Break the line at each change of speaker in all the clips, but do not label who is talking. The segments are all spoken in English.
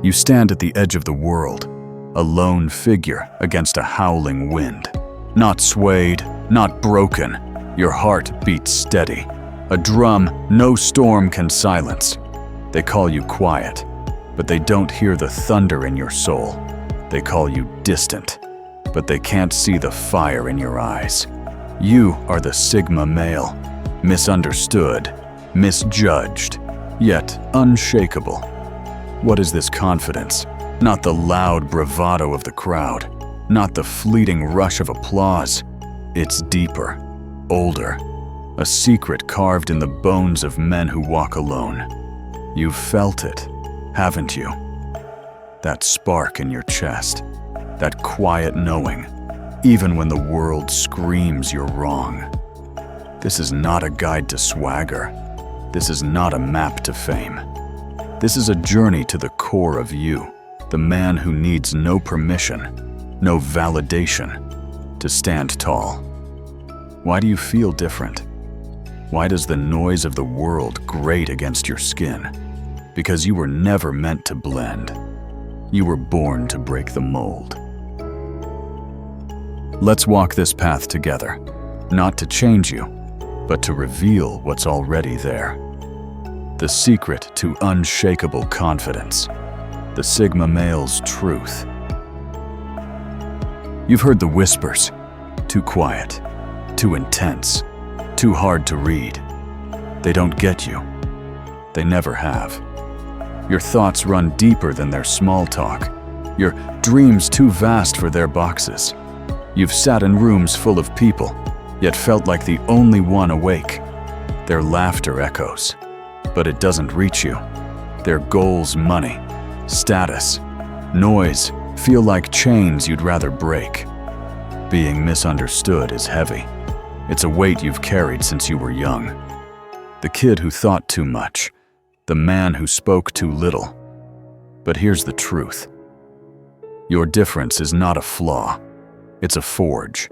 You stand at the edge of the world, a lone figure against a howling wind. Not swayed, not broken, your heart beats steady. A drum no storm can silence. They call you quiet, but they don't hear the thunder in your soul. They call you distant, but they can't see the fire in your eyes. You are the Sigma male, misunderstood, misjudged, yet unshakable. What is this confidence? Not the loud bravado of the crowd, not the fleeting rush of applause. It's deeper, older, a secret carved in the bones of men who walk alone. You've felt it, haven't you? That spark in your chest, that quiet knowing, even when the world screams you're wrong. This is not a guide to swagger. This is not a map to fame. This is a journey to the core of you, the man who needs no permission, no validation, to stand tall. Why do you feel different? Why does the noise of the world grate against your skin? Because you were never meant to blend. You were born to break the mold. Let's walk this path together, not to change you, but to reveal what's already there. The secret to unshakable confidence, the Sigma male's truth. You've heard the whispers, too quiet, too intense, too hard to read. They don't get you. They never have. Your thoughts run deeper than their small talk, your dreams too vast for their boxes. You've sat in rooms full of people, yet felt like the only one awake. Their laughter echoes, but it doesn't reach you. Their goals, money, status, noise, feel like chains you'd rather break. Being misunderstood is heavy. It's a weight you've carried since you were young. The kid who thought too much, the man who spoke too little. But here's the truth. Your difference is not a flaw. It's a forge.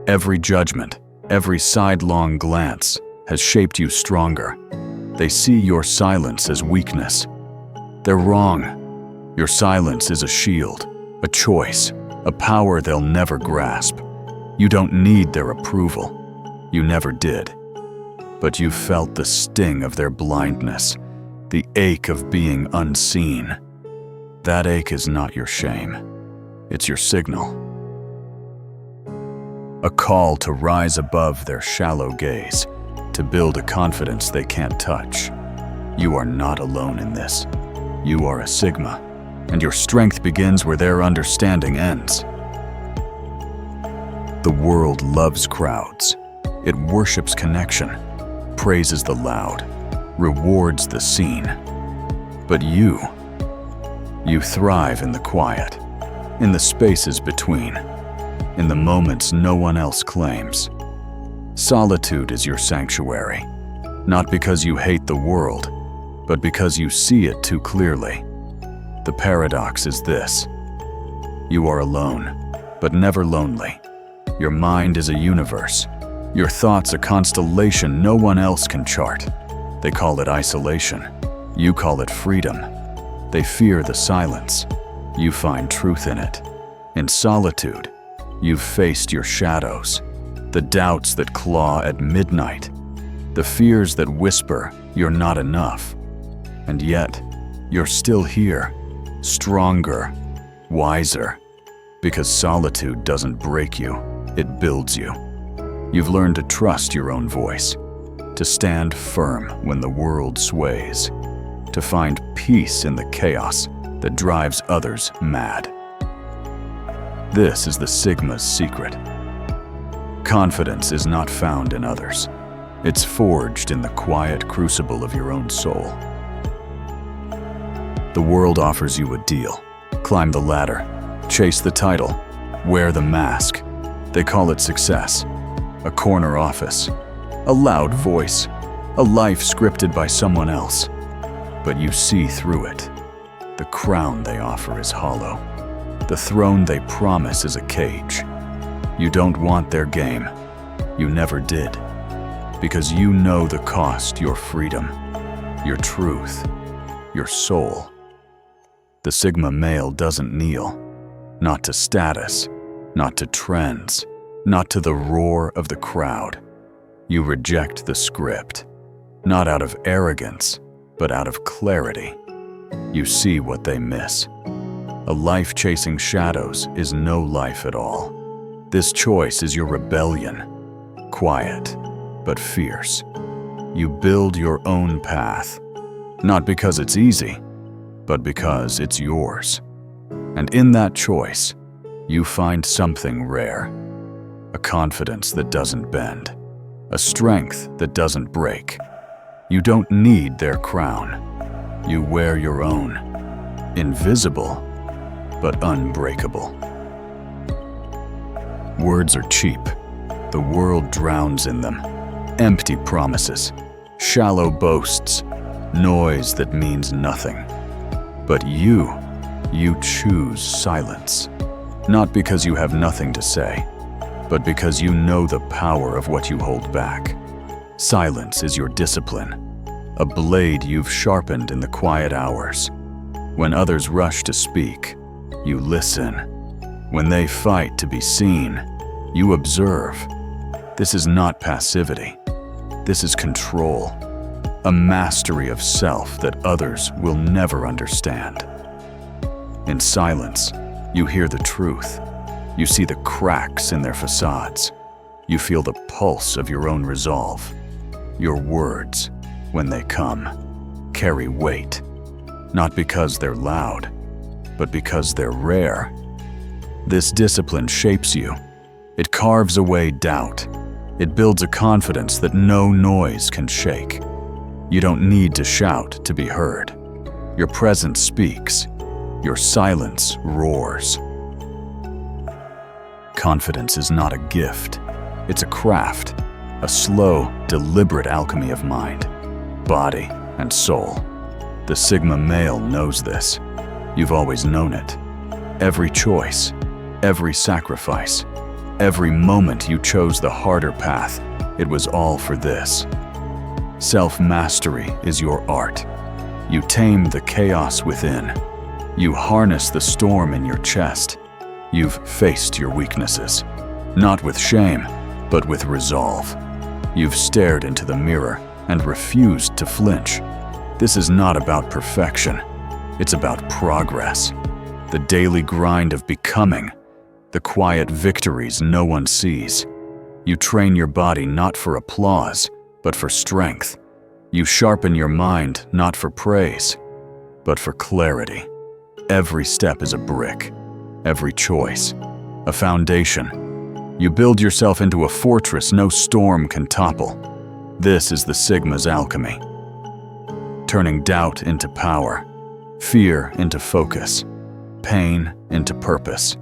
Every judgment, every sidelong glance has shaped you stronger. They see your silence as weakness. They're wrong. Your silence is a shield, a choice, a power they'll never grasp. You don't need their approval. You never did. But you felt the sting of their blindness, the ache of being unseen. That ache is not your shame. It's your signal. A call to rise above their shallow gaze, to build a confidence they can't touch. You are not alone in this. You are a Sigma, and your strength begins where their understanding ends. The world loves crowds. It worships connection, praises the loud, rewards the seen. But you thrive in the quiet, in the spaces between, in the moments no one else claims. Solitude is your sanctuary, not because you hate the world, but because you see it too clearly. The paradox is this: you are alone, but never lonely. Your mind is a universe. Your thoughts a constellation no one else can chart. They call it isolation. You call it freedom. They fear the silence. You find truth in it. In solitude, you've faced your shadows, the doubts that claw at midnight, the fears that whisper you're not enough. And yet, you're still here, stronger, wiser, because solitude doesn't break you, it builds you. You've learned to trust your own voice, to stand firm when the world sways, to find peace in the chaos that drives others mad. This is the Sigma's secret. Confidence is not found in others. It's forged in the quiet crucible of your own soul. The world offers you a deal. Climb the ladder, chase the title, wear the mask. They call it success. A corner office, a loud voice, a life scripted by someone else. But you see through it. The crown they offer is hollow. The throne they promise is a cage. You don't want their game. You never did. Because you know the cost your freedom, your truth, your soul. The Sigma male doesn't kneel, not to status, not to trends, not to the roar of the crowd. You reject the script, not out of arrogance, but out of clarity. You see what they miss. A life chasing shadows is no life at all. This choice is your rebellion, quiet but fierce. You build your own path, not because it's easy, but because it's yours. And in that choice, you find something rare. A confidence that doesn't bend, a strength that doesn't break. You don't need their crown. You wear your own, invisible but unbreakable. Words are cheap. The world drowns in them. Empty promises, shallow boasts, noise that means nothing. But you choose silence. Not because you have nothing to say, but because you know the power of what you hold back. Silence is your discipline, a blade you've sharpened in the quiet hours. When others rush to speak, you listen. When they fight to be seen, you observe. This is not passivity. This is control, a mastery of self that others will never understand. In silence, you hear the truth. You see the cracks in their facades. You feel the pulse of your own resolve. Your words, when they come, carry weight, not because they're loud, but because they're rare. This discipline shapes you. It carves away doubt. It builds a confidence that no noise can shake. You don't need to shout to be heard. Your presence speaks. Your silence roars. Confidence is not a gift. It's a craft, a slow, deliberate alchemy of mind, body, and soul. The Sigma male knows this. You've always known it. Every choice, every sacrifice, every moment you chose the harder path, it was all for this. Self-mastery is your art. You tame the chaos within. You harness the storm in your chest. You've faced your weaknesses, not with shame, but with resolve. You've stared into the mirror and refused to flinch. This is not about perfection. It's about progress. The daily grind of becoming, the quiet victories no one sees. You train your body not for applause, but for strength. You sharpen your mind not for praise, but for clarity. Every step is a brick, every choice, a foundation. You build yourself into a fortress no storm can topple. This is the Sigma's alchemy. Turning doubt into power, fear into focus, pain into purpose.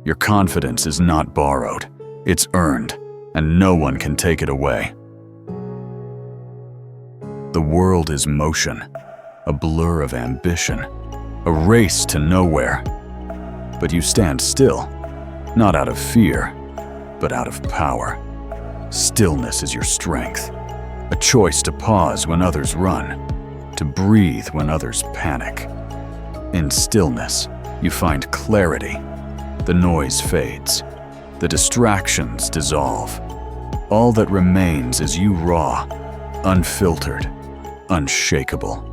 Your confidence is not borrowed, it's earned, and no one can take it away. The world is motion, a blur of ambition, a race to nowhere. But you stand still, not out of fear, but out of power. Stillness is your strength, a choice to pause when others run, to breathe when others panic. In stillness, you find clarity. The noise fades. The distractions dissolve. All that remains is you raw, unfiltered, unshakable.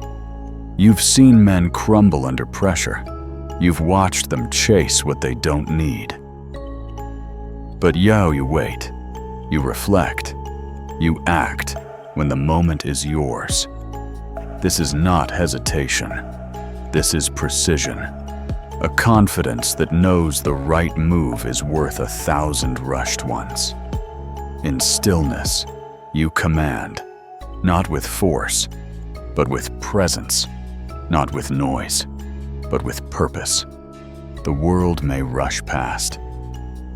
You've seen men crumble under pressure. You've watched them chase what they don't need. But you wait. You reflect. You act when the moment is yours. This is not hesitation. This is precision. A confidence that knows the right move is worth 1,000 rushed ones. In stillness, you command, not with force, but with presence, not with noise, but with purpose. The world may rush past.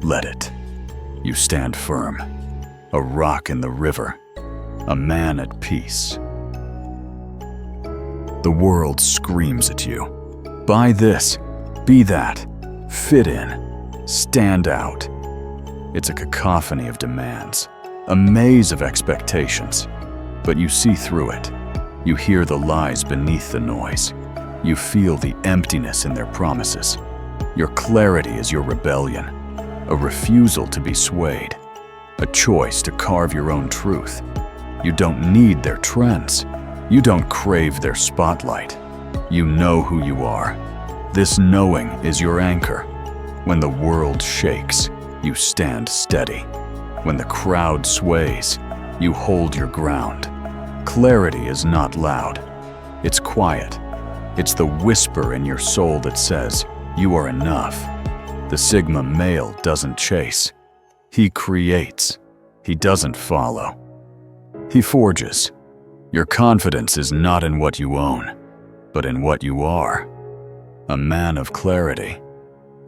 Let it. You stand firm, a rock in the river, a man at peace. The world screams at you. Buy this, be that, fit in, stand out. It's a cacophony of demands, a maze of expectations, but you see through it. You hear the lies beneath the noise. You feel the emptiness in their promises. Your clarity is your rebellion, a refusal to be swayed, a choice to carve your own truth. You don't need their trends. You don't crave their spotlight. You know who you are. This knowing is your anchor. When the world shakes, you stand steady. When the crowd sways, you hold your ground. Clarity is not loud. It's quiet. It's the whisper in your soul that says, you are enough. The Sigma male doesn't chase. He creates. He doesn't follow. He forges. Your confidence is not in what you own, but in what you are. A man of clarity,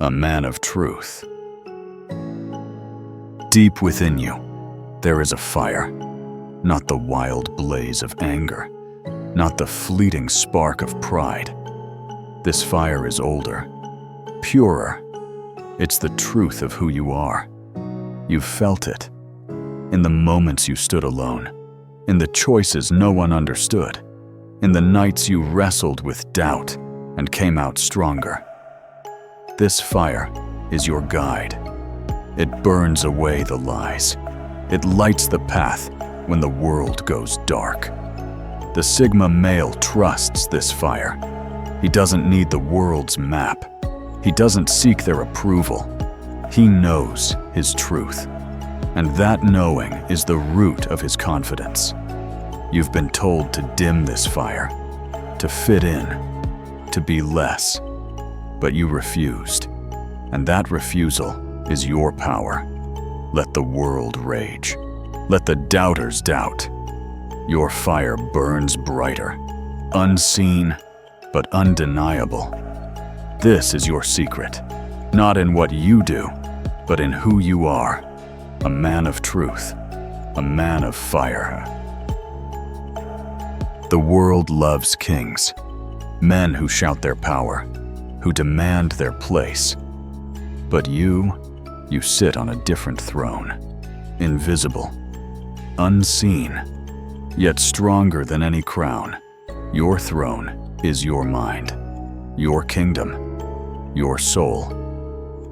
a man of truth. Deep within you, there is a fire, not the wild blaze of anger, not the fleeting spark of pride. This fire is older, purer. It's the truth of who you are. You've felt it in the moments you stood alone, in the choices no one understood, in the nights you wrestled with doubt and came out stronger. This fire is your guide. It burns away the lies. It lights the path when the world goes dark. The Sigma male trusts this fire. He doesn't need the world's map. He doesn't seek their approval. He knows his truth. And that knowing is the root of his confidence. You've been told to dim this fire, to fit in, to be less. But you refused. And that refusal is your power. Let the world rage. Let the doubters doubt. Your fire burns brighter, unseen, but undeniable. This is your secret, not in what you do, but in who you are. A man of truth, a man of fire. The world loves kings, men who shout their power, who demand their place. But you sit on a different throne, invisible, unseen, yet stronger than any crown. Your throne is your mind, your kingdom, your soul,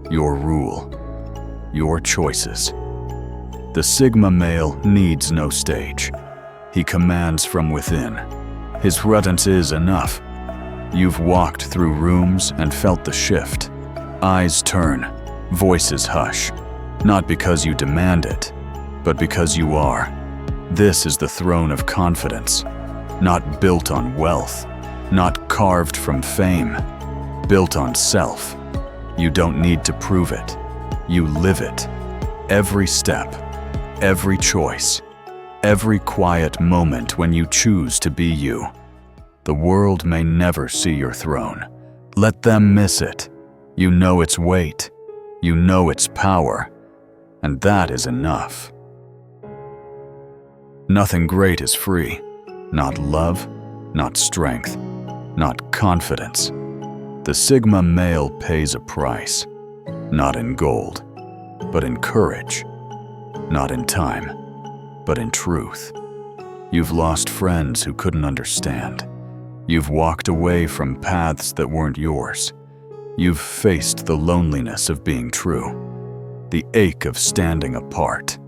your rule, your choices. The Sigma male needs no stage. He commands from within. His presence is enough. You've walked through rooms and felt the shift. Eyes turn, voices hush, not because you demand it, but because you are. This is the throne of confidence, not built on wealth, not carved from fame, built on self. You don't need to prove it. You live it. Every step, every choice, every quiet moment when you choose to be you. The world may never see your throne. Let them miss it. You know its weight. You know its power. And that is enough. Nothing great is free. Not love, not strength, not confidence. The Sigma male pays a price, not in gold, but in courage, not in time, but in truth. You've lost friends who couldn't understand. You've walked away from paths that weren't yours. You've faced the loneliness of being true, the ache of standing apart.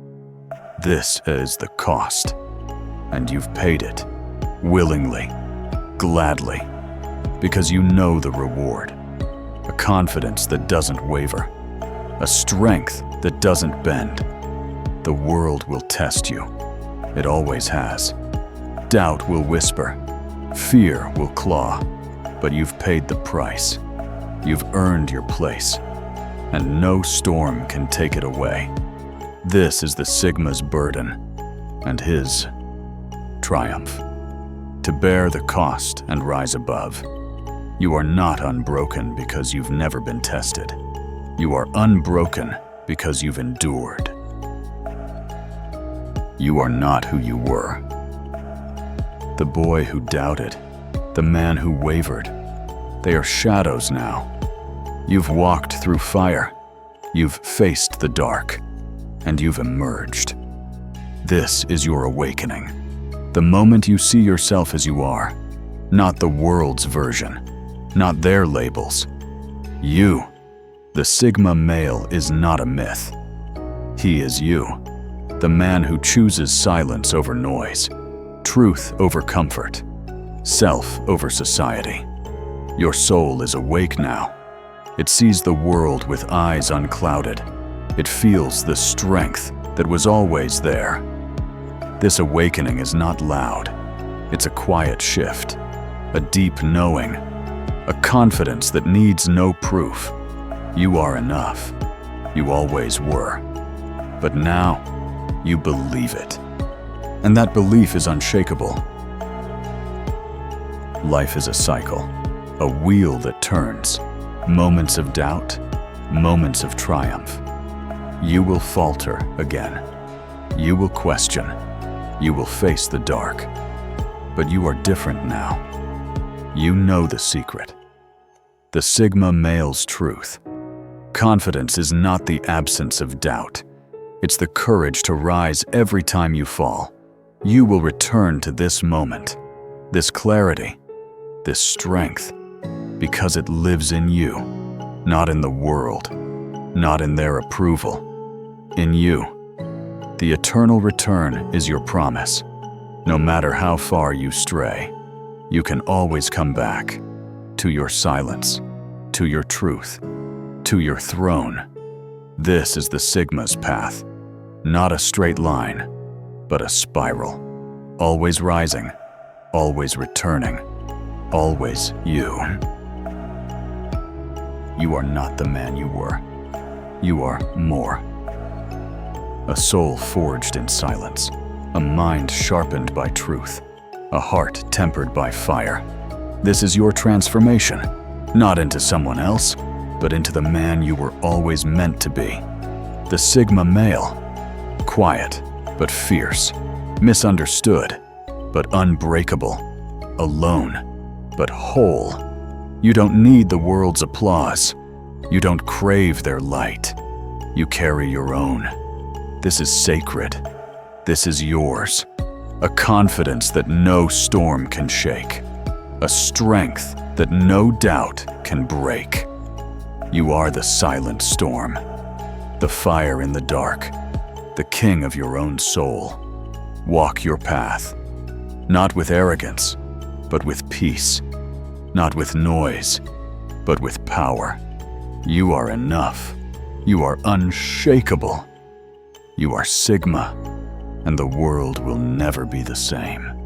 This is the cost, and you've paid it, willingly, gladly, because you know the reward. A confidence that doesn't waver, a strength that doesn't bend. The world will test you. It always has. Doubt will whisper. Fear will claw. But you've paid the price. You've earned your place. And no storm can take it away. This is the Sigma's burden and his triumph. To bear the cost and rise above. You are not unbroken because you've never been tested. You are unbroken because you've endured. You are not who you were. The boy who doubted, the man who wavered, they are shadows now. You've walked through fire, you've faced the dark, and you've emerged. This is your awakening. The moment you see yourself as you are, not the world's version, not their labels. You, the Sigma male, is not a myth. He is you, the man who chooses silence over noise, truth over comfort, self over society. Your soul is awake now. It sees the world with eyes unclouded. It feels the strength that was always there. This awakening is not loud. It's a quiet shift, a deep knowing, a confidence that needs no proof. You are enough. You always were. But now, you believe it. And that belief is unshakable. Life is a cycle, a wheel that turns. Moments of doubt, moments of triumph. You will falter again. You will question. You will face the dark. But you are different now. You know the secret. The Sigma male's truth. Confidence is not the absence of doubt. It's the courage to rise every time you fall. You will return to this moment, this clarity, this strength, because it lives in you, not in the world, not in their approval. In you. The eternal return is your promise. No matter how far you stray, you can always come back to your silence, to your truth, to your throne. This is the Sigma's path, not a straight line, but a spiral. Always rising, always returning, always you. You are not the man you were. You are more. A soul forged in silence, a mind sharpened by truth, a heart tempered by fire. This is your transformation, not into someone else, but into the man you were always meant to be. The Sigma male, quiet but fierce, misunderstood but unbreakable, alone but whole. You don't need the world's applause. You don't crave their light. You carry your own. This is sacred. This is yours. A confidence that no storm can shake. A strength that no doubt can break. You are the silent storm, the fire in the dark, the king of your own soul. Walk your path, not with arrogance, but with peace. Not with noise, but with power. You are enough. You are unshakable. You are Sigma, and the world will never be the same.